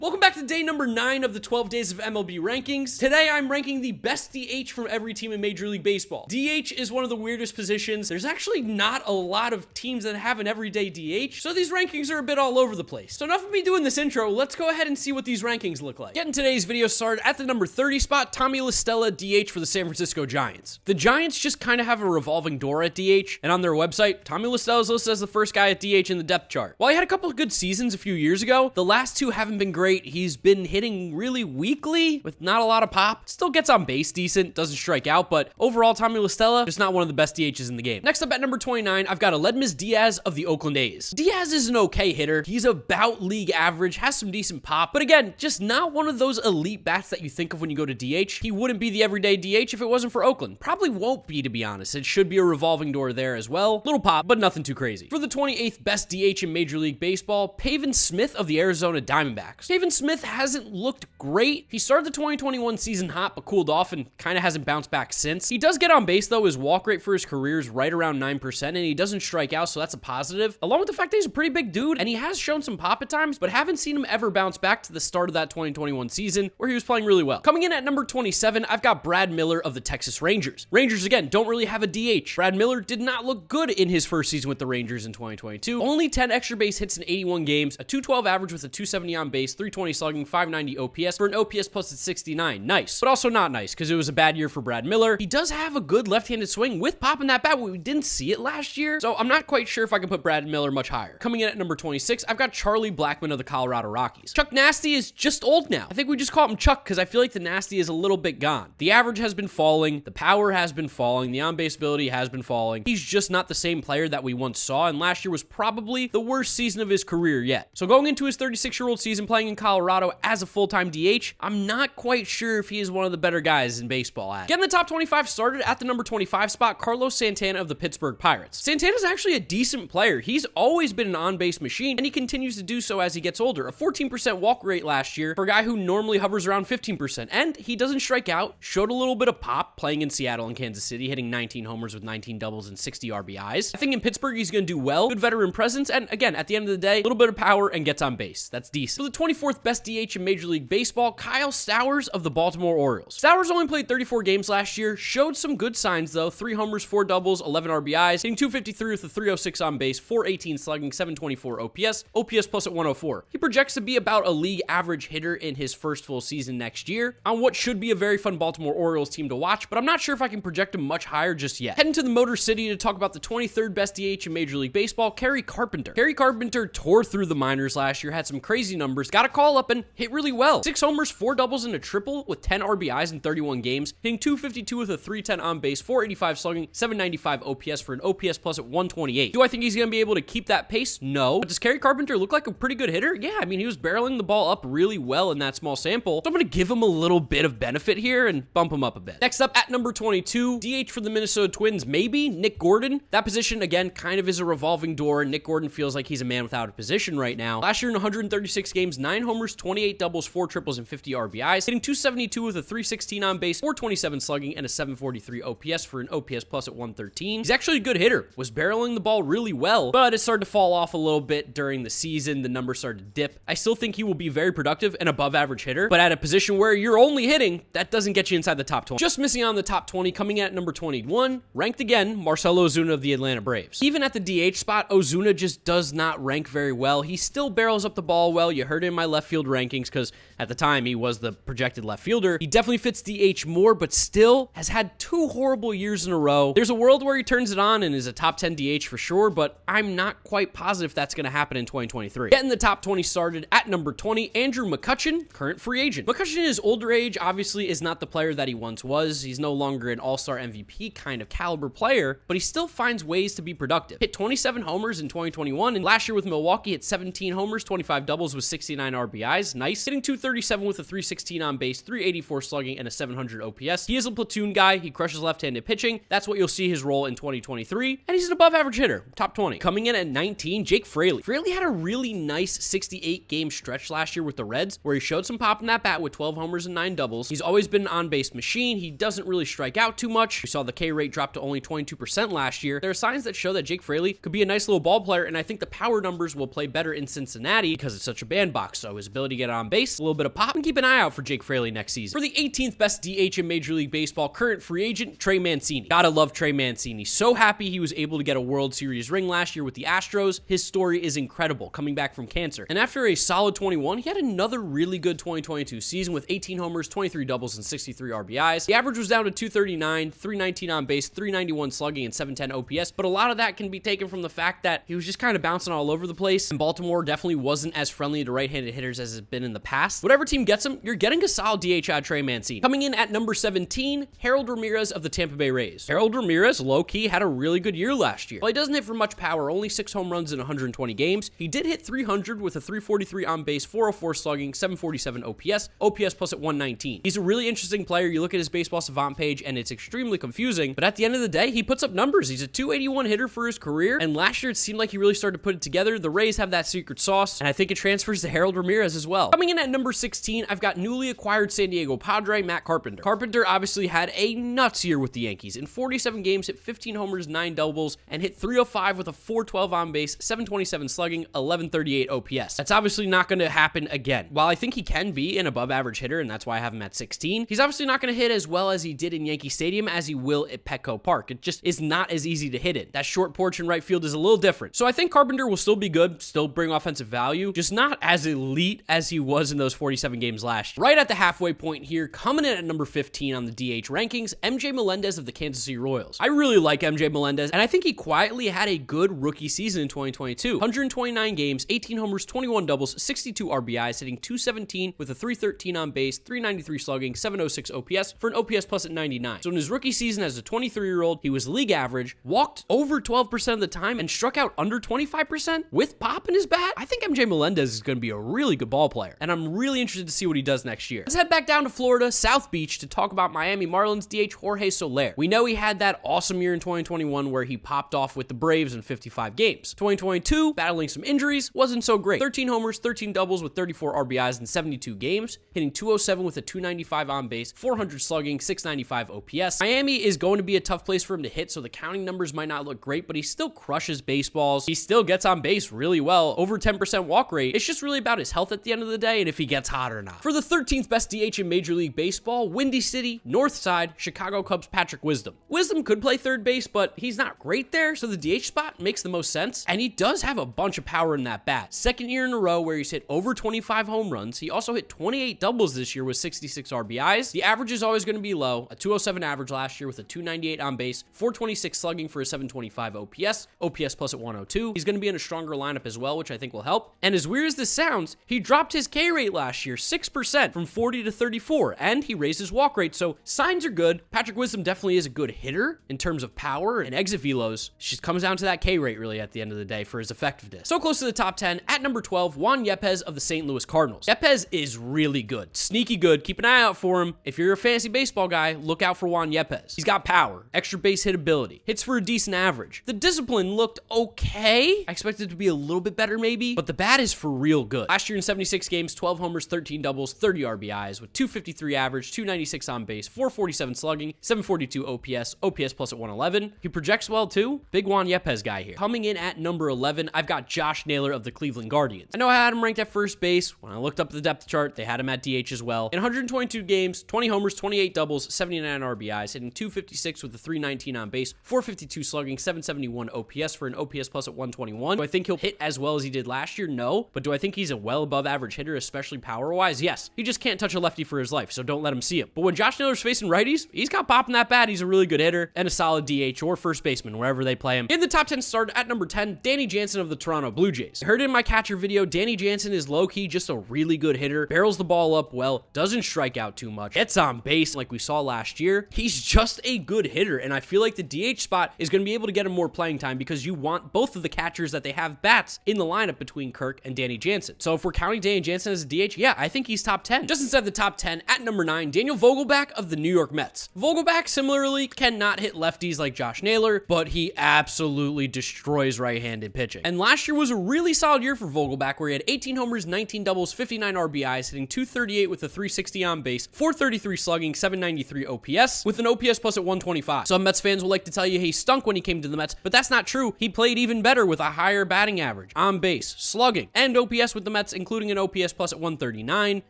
Welcome back to day number 9 of the 12 days of MLB rankings. Today I'm ranking the best DH from every team in Major League Baseball. DH is one of the weirdest positions. There's actually not a lot of teams that have an everyday DH, so these rankings are a bit all over the place. So enough of me doing this intro, let's go ahead and see what these rankings look like. Getting today's video started at the number 30 spot, Tommy La Stella, DH for the San Francisco Giants. The Giants just kind of have a revolving door at DH, and on their website, Tommy La Stella is listed as the first guy at DH in the depth chart. While he had a couple of good seasons a few years ago, the last two haven't been great. He's been hitting really weakly with not a lot of pop. Still gets on base decent, doesn't strike out, but overall, Tommy La Stella just not one of the best DHs in the game. Next up at number 29, I've got Aledmys Diaz of the Oakland A's. Diaz is an okay hitter. He's about league average, has some decent pop, but again, just not one of those elite bats that you think of when you go to DH. He wouldn't be the everyday DH if it wasn't for Oakland. Probably won't be, to be honest. It should be a revolving door there as well. Little pop, but nothing too crazy. For the 28th best DH in Major League Baseball, Pavin Smith of the Arizona Diamondbacks. Pavin Smith hasn't looked great. He started the 2021 season hot, but cooled off and kind of hasn't bounced back since. He does get on base, though. His walk rate for his career is right around 9%, and he doesn't strike out, so that's a positive. Along with the fact that he's a pretty big dude, and he has shown some pop at times, but haven't seen him ever bounce back to the start of that 2021 season, where he was playing really well. Coming in at number 27, I've got Brad Miller of the Texas Rangers. Rangers, again, don't really have a DH. Brad Miller did not look good in his first season with the Rangers in 2022. Only 10 extra base hits in 81 games, a 212 average with a 270 on base, 320 slugging, 590 OPS for an OPS plus at 69. Nice, but also not nice because it was a bad year for Brad Miller. He does have a good left-handed swing with pop in that bat, but we didn't see it last year, so I'm not quite sure if I can put Brad Miller much higher. Coming in at number 26, I've got Charlie Blackmon of the Colorado Rockies. Chuck Nasty is just old now. I think we just call him Chuck because I feel like the Nasty is a little bit gone. The average has been falling, the power has been falling, the on-base ability has been falling. He's just not the same player that we once saw, and last year was probably the worst season of his career yet. So going into his 36-year-old season playing in Colorado as a full-time DH, I'm not quite sure if he is one of the better guys in baseball at. Getting the top 25 started at the number 25 spot, Carlos Santana of the Pittsburgh Pirates. Santana's actually a decent player. He's always been an on-base machine, and he continues to do so as he gets older. A 14% walk rate last year for a guy who normally hovers around 15%, and he doesn't strike out, showed a little bit of pop playing in Seattle and Kansas City, hitting 19 homers with 19 doubles and 60 RBIs. I think in Pittsburgh, he's going to do well. Good veteran presence, and again, at the end of the day, a little bit of power and gets on base. That's decent. For the 24th best DH in Major League Baseball, Kyle Stowers of the Baltimore Orioles. Stowers only played 34 games last year, showed some good signs though, 3 homers, 4 doubles, 11 RBIs, hitting 253 with a 306 on base, 418 slugging, 724 OPS plus at 104. He projects to be about a league average hitter in his first full season next year on what should be a very fun Baltimore Orioles team to watch, but I'm not sure if I can project him much higher just yet. Heading to the Motor City to talk about the 23rd best DH in Major League Baseball, Kerry Carpenter. Kerry Carpenter tore through the minors last year, had some crazy numbers, got a call up and hit really well. 6 homers, 4 doubles, and a triple with 10 RBIs in 31 games, hitting 252 with a 310 on base, 485 slugging, 795 OPS for an OPS plus at 128. Do I think he's going to be able to keep that pace? No. But does Kerry Carpenter look like a pretty good hitter? Yeah, I mean, he was barreling the ball up really well in that small sample, so I'm going to give him a little bit of benefit here and bump him up a bit. Next up at number 22, DH for the Minnesota Twins, maybe Nick Gordon. That position, again, kind of is a revolving door. Nick Gordon feels like he's a man without a position right now. Last year in 136 games, 9 homers, 28 doubles, 4 triples, and 50 RBIs, hitting 272 with a 316 on base, 427 slugging, and a 743 OPS for an OPS plus at 113. He's actually a good hitter, was barreling the ball really well, but it started to fall off a little bit during the season. The numbers started to dip. I still think he will be very productive and above average hitter, but at a position where you're only hitting, that doesn't get you inside the top 20. Just missing on the top 20, coming in at number 21, ranked again, Marcell Ozuna of the Atlanta Braves. Even at the DH spot, Ozuna just does not rank very well. He still barrels up the ball well. You heard it in my left field rankings because at the time he was the projected left fielder. He definitely fits DH more, but still has had 2 horrible years in a row. There's a world where he turns it on and is a top 10 DH for sure, but I'm not quite positive that's going to happen in 2023. Getting the top 20 started at number 20, Andrew McCutchen, current free agent. McCutchen in his older age obviously is not the player that he once was. He's no longer an all-star MVP kind of caliber player, but he still finds ways to be productive. Hit 27 homers in 2021, and last year with Milwaukee hit 17 homers, 25 doubles with 69 RBIs. Nice. Hitting 237 with a 316 on base, 384 slugging, and a 700 OPS. He is a platoon guy. He crushes left-handed pitching. That's what you'll see his role in 2023, and he's an above-average hitter, top 20. Coming in at 19, Jake Fraley. Fraley had a really nice 68-game stretch last year with the Reds, where he showed some pop in that bat with 12 homers and 9 doubles. He's always been an on-base machine. He doesn't really strike out too much. We saw the K rate drop to only 22% last year. There are signs that show that Jake Fraley could be a nice little ball player, and I think the power numbers will play better in Cincinnati because it's such a bandbox. So So his ability to get on base, a little bit of pop, and keep an eye out for Jake Fraley next season. For the 18th best DH in Major League Baseball, current free agent Trey Mancini. Gotta love Trey Mancini. So happy he was able to get a World Series ring last year with the Astros. His story is incredible, coming back from cancer. And after a solid 21, he had another really good 2022 season with 18 homers, 23 doubles, and 63 RBIs. The average was down to 239, 319 on base, 391 slugging, and 710 OPS, but a lot of that can be taken from the fact that he was just kind of bouncing all over the place, and Baltimore definitely wasn't as friendly to right-handed hitters as it's been in the past. Whatever team gets him, you're getting a solid DH out of Trey Mancini. Coming in at number 17, Harold Ramirez of the Tampa Bay Rays. Harold Ramirez, low-key, had a really good year last year. While he doesn't hit for much power, only 6 home runs in 120 games, he did hit 300 with a 343 on base, 404 slugging, 747 OPS plus at 119. He's a really interesting player. You look at his baseball savant page and it's extremely confusing, but at the end of the day, he puts up numbers. He's a 281 hitter for his career, and last year it seemed like he really started to put it together. The Rays have that secret sauce, and I think it transfers to Harold Ramirez as well. Coming in at number 16, I've got newly acquired San Diego Padre, Matt Carpenter. Carpenter obviously had a nuts year with the Yankees. In 47 games, hit 15 homers, 9 doubles, and hit 305 with a 412 on base, 727 slugging, 1138 OPS. That's obviously not going to happen again. While I think he can be an above average hitter, and that's why I have him at 16, he's obviously not going to hit as well as he did in Yankee Stadium as he will at Petco Park. It just is not as easy to hit it. That short porch in right field is a little different. So I think Carpenter will still be good, still bring offensive value, just not as elite as he was in those 47 games last year. Right at the halfway point here, coming in at number 15 on the DH rankings, MJ Melendez of the Kansas City Royals. I really like MJ Melendez, and I think he quietly had a good rookie season in 2022. 129 games, 18 homers, 21 doubles, 62 RBIs, hitting 217 with a 313 on base, 393 slugging, 706 OPS for an OPS plus at 99. So in his rookie season as a 23-year-old, he was league average, walked over 12% of the time, and struck out under 25% with pop in his bat. I think MJ Melendez is going to be a really good ball player, and I'm really interested to see what he does next year. Let's head back down to Florida, South Beach, to talk about Miami Marlins DH Jorge Soler. We know he had that awesome year in 2021 where he popped off with the Braves in 55 games. 2022, battling some injuries, wasn't so great. 13 homers, 13 doubles with 34 RBIs in 72 games, hitting 207 with a 295 on base, 400 slugging, 695 OPS. Miami is going to be a tough place for him to hit, so the counting numbers might not look great, but he still crushes baseballs. He still gets on base really well, over 10% walk rate. It's just really about his health at the end of the day and if he gets hot or not. For the 13th best DH in Major League Baseball, Windy City, North Side, Chicago Cubs Patrick Wisdom. Wisdom could play third base, but he's not great there, so the DH spot makes the most sense, and he does have a bunch of power in that bat. Second year in a row where he's hit over 25 home runs. He also hit 28 doubles this year with 66 RBIs. The average is always going to be low, a 207 average last year with a 298 on base, 426 slugging for a 725 OPS plus at 102. He's going to be in a stronger lineup as well, which I think will help. And as weird as this sounds, he dropped his K rate last year 6% from 40 to 34, and he raised his walk rate, so signs are good. Patrick Wisdom definitely is a good hitter in terms of power and exit velos. It just comes down to that K rate really at the end of the day for his effectiveness. So close to the top 10, at number 12, Juan Yepez of the St. Louis Cardinals. Yepez is really good, sneaky good. Keep an eye out for him. If you're a fantasy baseball guy, look out for Juan Yepez. He's got power, extra base hit ability, hits for a decent average. The discipline looked okay. I expected it to be a little bit better maybe, but the bat is for real good. Last year in 76 games, 12 homers, 13 doubles, 30 RBIs with 253 average, 296 on base, 447 slugging, 742 OPS plus at 111. He projects well too. Big Juan Yepez guy here. Coming in at number 11, I've got Josh Naylor of the Cleveland Guardians. I know I had him ranked at first base. When I looked up the depth chart, they had him at DH as well. In 122 games, 20 homers, 28 doubles, 79 RBIs, hitting 256 with a 319 on base, 452 slugging, 771 OPS for an OPS plus at 121. Do I think he'll hit as well as he did last year? No. But do I think he's a well above average hitter, especially power-wise? Yes. He just can't touch a lefty for his life, so don't let him see him. But when Josh Naylor's facing righties, he's got pop in that bat. He's a really good hitter and a solid DH or first baseman, wherever they play him. In the top 10 start at number 10, Danny Jansen of the Toronto Blue Jays. I heard in my catcher video, Danny Jansen is low-key just a really good hitter, barrels the ball up well, doesn't strike out too much, gets on base like we saw last year. He's just a good hitter, and I feel like the DH spot is going to be able to get him more playing time because you want both of the catchers that they have bats in the lineup between Kirk and Danny Jansen. So if we're counting Danny Jansen as a DH, yeah, I think he's top 10. Just inside the top 10, at number 9, Daniel Vogelbach of the New York Mets. Vogelbach similarly cannot hit lefties like Josh Naylor, but he absolutely destroys right-handed pitching. And last year was a really solid year for Vogelbach where he had 18 homers, 19 doubles, 59 RBIs, hitting 238 with a 360 on base, 433 slugging, 793 OPS with an OPS plus at 125. Some Mets fans will like to tell you he stunk when he came to the Mets, but that's not true. He played even better with a higher batting average, on base, slugging, and OPS with the Mets including an OPS plus at 139.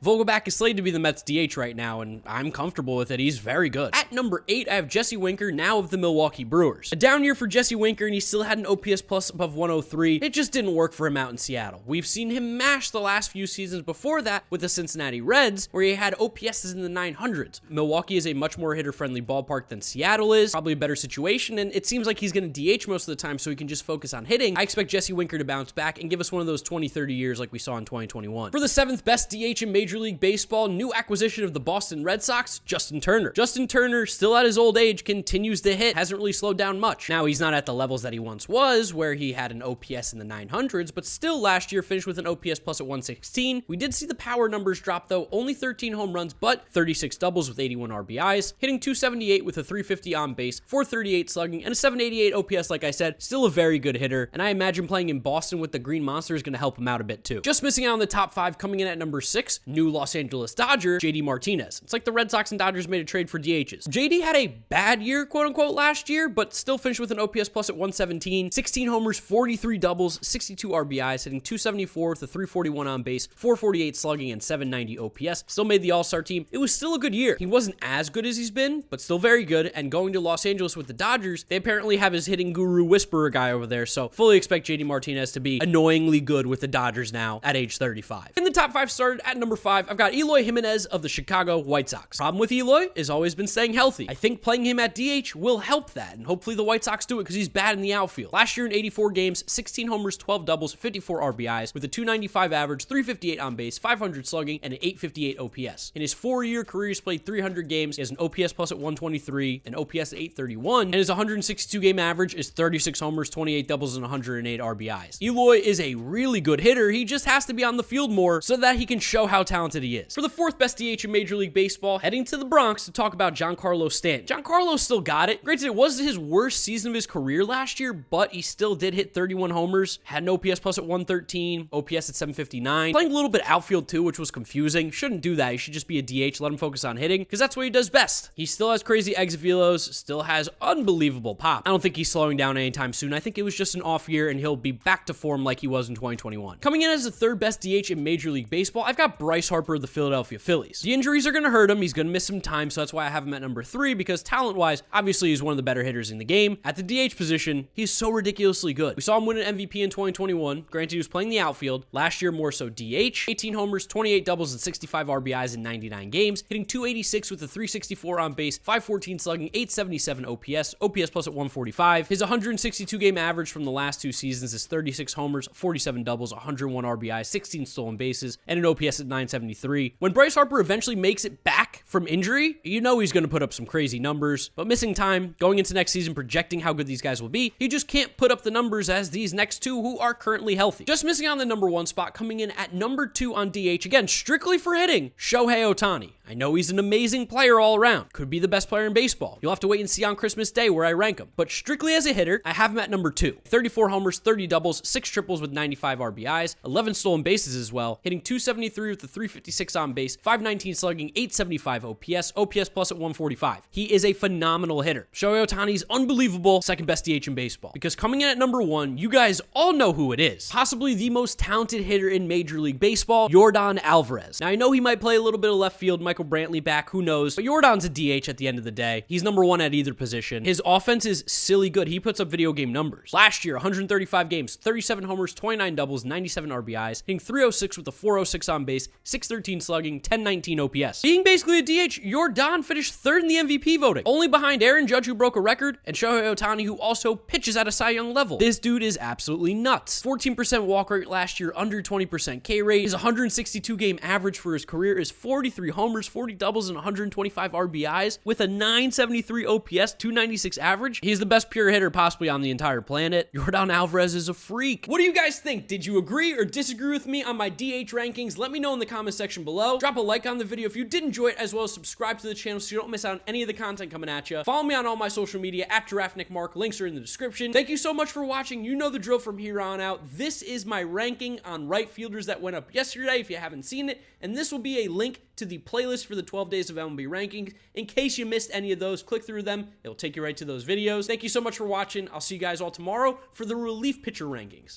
Vogelbach is slated to be the Mets DH right now, and I'm comfortable with it. He's very good. At number 8, I have Jesse Winker, now of the Milwaukee Brewers. A down year for Jesse Winker, and he still had an OPS plus above 103. It just didn't work for him out in Seattle. We've seen him mash the last few seasons before that with the Cincinnati Reds, where he had OPSs in the 900s. Milwaukee is a much more hitter-friendly ballpark than Seattle is, probably a better situation, and it seems like he's going to DH most of the time so he can just focus on hitting. I expect Jesse Winker to bounce back and give us one of those 20-30 years like we saw in 2021. For the 7th best DH in Major League Baseball, new acquisition of the Boston Red Sox, Justin Turner. Justin Turner, still at his old age, continues to hit, hasn't really slowed down much. Now, he's not at the levels that he once was, where he had an OPS in the 900s, but still last year finished with an OPS plus at 116. We did see the power numbers drop though, only 13 home runs, but 36 doubles with 81 RBIs, hitting 278 with a 350 on base, 438 slugging, and a 788 OPS, like I said, still a very good hitter, and I imagine playing in Boston with the Green Monster is going to help him out a bit too. Just missing out on the top 5, coming in at number 6, new Los Angeles Dodger, JD Martinez. It's like the Red Sox and Dodgers made a trade for DHs. JD had a bad year, quote unquote, last year, but still finished with an OPS plus at 117, 16 homers, 43 doubles, 62 RBIs, hitting 274 with a 341 on base, 448 slugging, and 790 OPS. Still made the All-Star team. It was still a good year. He wasn't as good as he's been, but still very good, and going to Los Angeles with the Dodgers, they apparently have his hitting guru whisperer guy over there, so fully expect JD Martinez to be annoyingly good with the Dodgers now at age 35. In the top 5 started at number 5, I've got Eloy Jimenez of the Chicago White Sox. Problem with Eloy has always been staying healthy. I think playing him at DH will help that, and hopefully the White Sox do it because he's bad in the outfield. Last year in 84 games, 16 homers, 12 doubles, 54 RBIs, with a 295 average, 358 on base, 500 slugging, and an 858 OPS. In his 4-year career, he's played 300 games. He has an OPS plus at 123, an OPS at 831, and his 162 game average is 36 homers, 28 doubles, and 108 RBIs. Eloy is a really good hitter. He just has to be on the field more so that he can show how talented he is. For the 4th best DH in Major League Baseball, heading to the Bronx to talk about Giancarlo Stanton. Giancarlo still got it. Granted, it was his worst season of his career last year, but he still did hit 31 homers, had an OPS plus at 113, OPS at 759, playing a little bit outfield too, which was confusing. Shouldn't do that. He should just be a DH, let him focus on hitting, because that's what he does best. He still has crazy exit velos, still has unbelievable pop. I don't think he's slowing down anytime soon. I think it was just an off year, and he'll be back to form like he was in 2021. Coming in as the 3rd best DH in Major League Baseball, I've got Bryce Harper of the Philadelphia Phillies. The injuries are going to hurt him. He's going to miss some time, so that's why I have him at number 3, because talent-wise, obviously he's one of the better hitters in the game. At the DH position, he's so ridiculously good. We saw him win an MVP in 2021. Granted, he was playing the outfield. Last year, more so DH. 18 homers, 28 doubles, and 65 RBIs in 99 games, hitting 286 with a 364 on base, 514 slugging, 877 OPS, OPS plus at 145. His 162 game average from the last 2 seasons is 36 homers, 47 doubles, 101 RBIs, 16 stolen bases, and an OPS at 973. When Bryce Harper eventually makes it back from injury, you know he's going to put up some crazy numbers, but missing time, going into next season, projecting how good these guys will be, he just can't put up the numbers as these next 2 who are currently healthy. Just missing on the number 1 spot, coming in at number 2 on DH, again, strictly for hitting, Shohei Ohtani. I know he's an amazing player all around. Could be the best player in baseball. You'll have to wait and see on Christmas Day where I rank him. But strictly as a hitter, I have him at number 2. 34 homers, 30 doubles, 6 triples with 95 RBIs, 11 stolen bases as well, hitting 273 with a 356 on base, 519 slugging, 875 OPS, OPS plus at 145. He is a phenomenal hitter. Shohei Ohtani's unbelievable, 2nd best DH in baseball. Because coming in at number 1, you guys all know who it is. Possibly the most talented hitter in Major League Baseball, Yordan Alvarez. Now, I know he might play a little bit of left field, Michael Brantley back, who knows, but Yordan's a DH at the end of the day. He's number 1 at either position. His offense is silly good. He puts up video game numbers. Last year, 135 games, 37 homers, 29 doubles, 97 RBIs, hitting 306 with a 406 on base, 613 slugging, 1019 OPS. Being basically a DH, Yordan finished 3rd in the MVP voting, only behind Aaron Judge, who broke a record, and Shohei Ohtani, who also pitches at a Cy Young level. This dude is absolutely nuts. 14% walk rate last year, under 20% K rate. His 162 game average for his career is 43 homers, 40 doubles, and 125 RBIs with a 973 OPS, 296 average. He's the best pure hitter possibly on the entire planet. Yordan Alvarez is a freak. What do you guys think? Did you agree or disagree with me on my DH rankings? Let me know in the comment section below. Drop a like on the video if you did enjoy it, as well as subscribe to the channel so you don't miss out on any of the content coming at you. Follow me on all my social media at GiraffeNeckMarc. Links are in the description. Thank you so much for watching. You know the drill from here on out. This is my ranking on right fielders that went up yesterday if you haven't seen it, and this will be a link to the playlist for the 12 days of MLB rankings. In case you missed any of those, click through them. It'll take you right to those videos. Thank you so much for watching. I'll see you guys all tomorrow for the relief pitcher rankings.